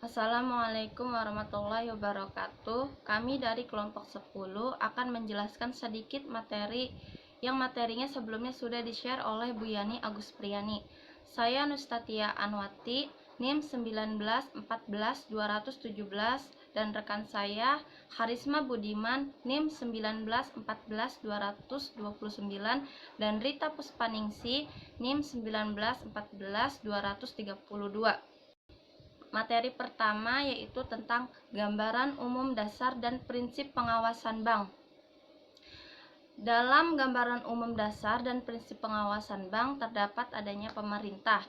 Assalamualaikum warahmatullahi wabarakatuh. Kami dari kelompok 10 akan menjelaskan sedikit materi yang materinya sebelumnya sudah di-share oleh Bu Yani Agus Priyani. Saya Nustatia Anwati, NIM 1914217 dan rekan saya Harisma Budiman, NIM 1914229 dan Rita Puspaningsi, NIM 1914232. Materi pertama yaitu tentang gambaran umum dasar dan prinsip pengawasan bank. Dalam gambaran umum dasar dan prinsip pengawasan bank terdapat adanya pemerintah.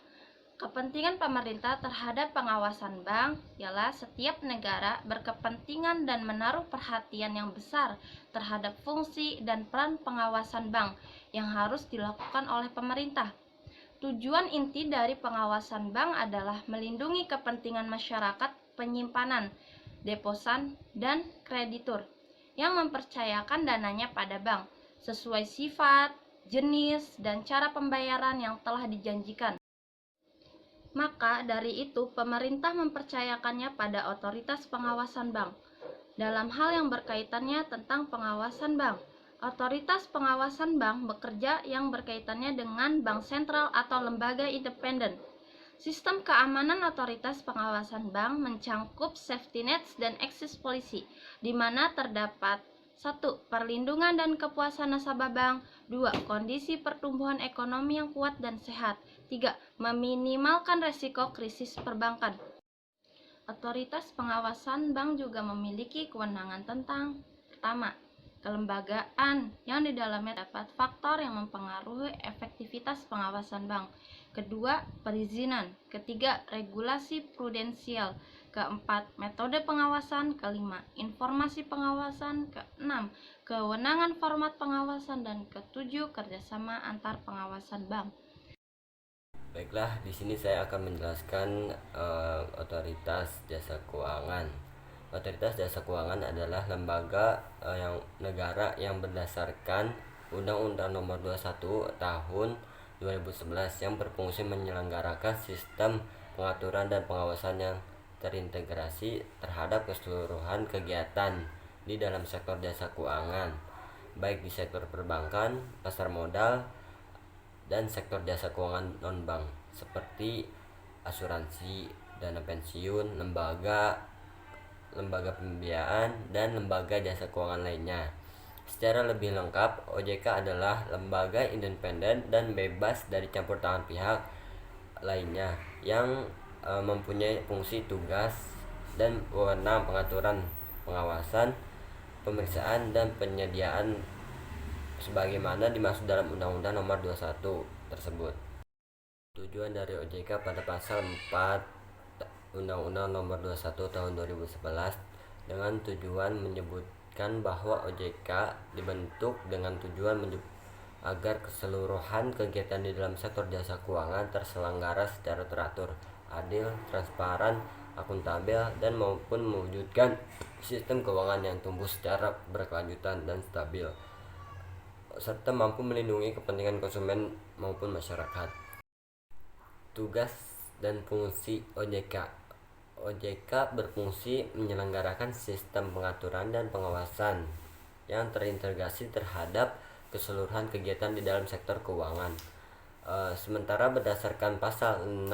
Kepentingan pemerintah terhadap pengawasan bank ialah setiap negara berkepentingan dan menaruh perhatian yang besar terhadap fungsi dan peran pengawasan bank yang harus dilakukan oleh pemerintah. Tujuan inti dari pengawasan bank adalah melindungi kepentingan masyarakat penyimpanan, deposan, dan kreditur yang mempercayakan dananya pada bank sesuai sifat, jenis, dan cara pembayaran yang telah dijanjikan. Maka dari itu, pemerintah mempercayakannya pada otoritas pengawasan bank dalam hal yang berkaitannya tentang pengawasan bank. Otoritas pengawasan bank bekerja yang berkaitannya dengan bank sentral atau lembaga independen. Sistem keamanan otoritas pengawasan bank mencangkup safety nets dan access policy, di mana terdapat 1. Perlindungan dan kepuasan nasabah bank. 2. Kondisi pertumbuhan ekonomi yang kuat dan sehat. 3. Meminimalkan resiko krisis perbankan. Otoritas pengawasan bank juga memiliki kewenangan tentang: pertama, kelembagaan yang di dalamnya terdapat faktor yang mempengaruhi efektivitas pengawasan bank. Kedua, perizinan. Ketiga, regulasi prudensial. Keempat, metode pengawasan. Kelima, informasi pengawasan. Keenam, kewenangan format pengawasan. Dan ketujuh, kerjasama antar pengawasan bank. Baiklah, di sini saya akan menjelaskan otoritas jasa keuangan. Otoritas jasa keuangan adalah lembaga negara yang berdasarkan Undang-Undang Nomor 21 Tahun 2011 yang berfungsi menyelenggarakan sistem pengaturan dan pengawasan yang terintegrasi terhadap keseluruhan kegiatan di dalam sektor jasa keuangan, baik di sektor perbankan, pasar modal, dan sektor jasa keuangan non-bank seperti asuransi, dana pensiun, lembaga pembiayaan, dan lembaga jasa keuangan lainnya. Secara lebih lengkap, OJK adalah lembaga independen dan bebas dari campur tangan pihak lainnya yang mempunyai fungsi, tugas, dan wewenang pengaturan, pengawasan, pemeriksaan, dan penyediaan sebagaimana dimaksud dalam Undang-Undang Nomor 21 tersebut. Tujuan dari OJK pada pasal 4 Undang-Undang Nomor 21 Tahun 2011 dengan tujuan menyebutkan bahwa OJK dibentuk dengan tujuan agar keseluruhan kegiatan di dalam sektor jasa keuangan terselenggara secara teratur, adil, transparan, akuntabel, dan maupun mewujudkan sistem keuangan yang tumbuh secara berkelanjutan dan stabil, serta mampu melindungi kepentingan konsumen maupun masyarakat. Tugas dan fungsi OJK. OJK berfungsi menyelenggarakan sistem pengaturan dan pengawasan yang terintegrasi terhadap keseluruhan kegiatan di dalam sektor keuangan. Sementara berdasarkan pasal 6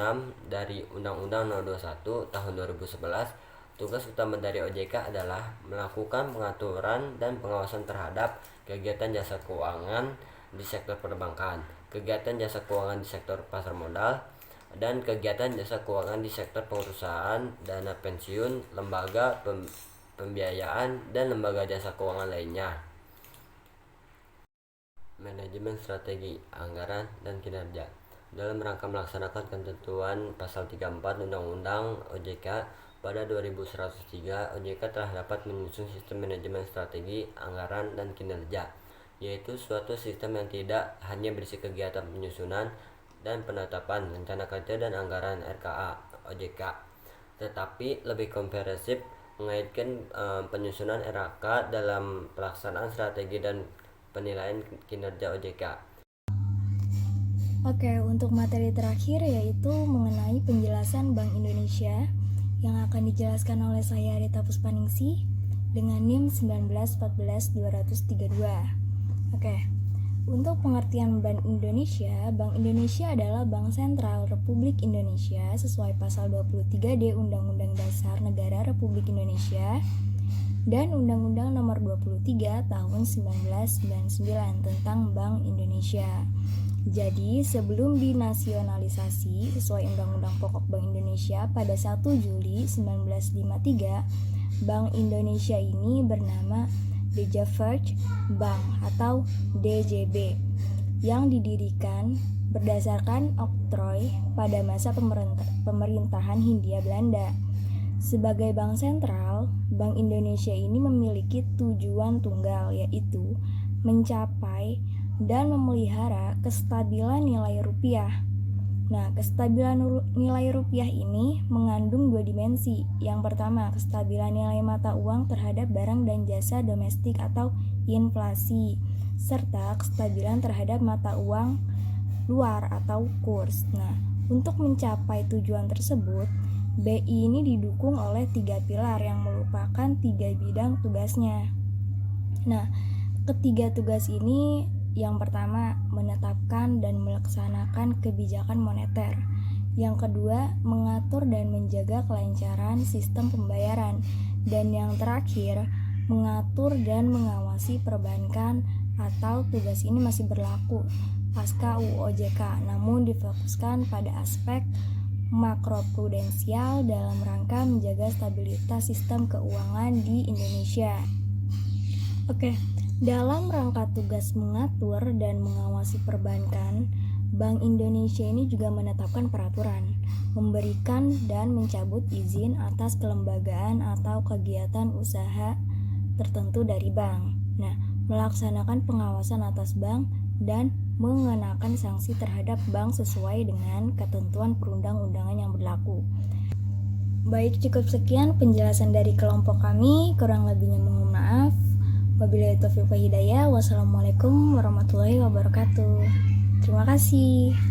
dari Undang-Undang Nomor 21 Tahun 2011, tugas utama dari OJK adalah melakukan pengaturan dan pengawasan terhadap kegiatan jasa keuangan di sektor perbankan, kegiatan jasa keuangan di sektor pasar modal, dan kegiatan jasa keuangan di sektor perusahaan, dana pensiun, lembaga pembiayaan, dan lembaga jasa keuangan lainnya. Manajemen strategi, anggaran, dan kinerja. Dalam rangka melaksanakan ketentuan pasal 34 Undang-Undang OJK pada 2103, OJK telah dapat menyusun sistem manajemen strategi, anggaran, dan kinerja, yaitu suatu sistem yang tidak hanya berisi kegiatan penyusunan dan penetapan rencana kerja dan anggaran RKA OJK, tetapi lebih komprehensif mengaitkan penyusunan RKA dalam pelaksanaan strategi dan penilaian kinerja OJK. Oke, untuk materi terakhir yaitu mengenai penjelasan Bank Indonesia yang akan dijelaskan oleh saya Rita Puspaningsih dengan NIM 1914232. Oke. Untuk pengertian Bank Indonesia adalah Bank Sentral Republik Indonesia sesuai pasal 23D Undang-Undang Dasar Negara Republik Indonesia dan Undang-Undang Nomor 23 Tahun 1999 tentang Bank Indonesia. Jadi, sebelum dinasionalisasi sesuai Undang-Undang Pokok Bank Indonesia pada 1 Juli 1953, Bank Indonesia ini bernama Deja First Bank atau DJB yang didirikan berdasarkan oktroy pada masa pemerintahan Hindia Belanda. Sebagai bank sentral, Bank Indonesia ini memiliki tujuan tunggal, yaitu mencapai dan memelihara kestabilan nilai rupiah. Nah, kestabilan nilai rupiah ini mengandung dua dimensi. Yang pertama, kestabilan nilai mata uang terhadap barang dan jasa domestik atau inflasi, serta kestabilan terhadap mata uang luar atau kurs. Nah, untuk mencapai tujuan tersebut, BI ini didukung oleh 3 pilar yang merupakan 3 bidang tugasnya. Nah, ketiga tugas ini yang pertama, menetapkan dan melaksanakan kebijakan moneter. Yang kedua, mengatur dan menjaga kelancaran sistem pembayaran. Dan yang terakhir, mengatur dan mengawasi perbankan atau tugas ini masih berlaku pasca UOJK, namun difokuskan pada aspek makroprudensial dalam rangka menjaga stabilitas sistem keuangan di Indonesia. Oke. Dalam rangka tugas mengatur dan mengawasi perbankan, Bank Indonesia ini juga menetapkan peraturan, memberikan dan mencabut izin atas kelembagaan atau kegiatan usaha tertentu dari bank. Nah, melaksanakan pengawasan atas bank dan mengenakan sanksi terhadap bank sesuai dengan ketentuan perundang-undangan yang berlaku. Baik, cukup sekian penjelasan dari kelompok kami, kurang lebihnya mohon maaf. Wabillahi taufiq wal hidayah. Wassalamualaikum warahmatullahi wabarakatuh. Terima kasih.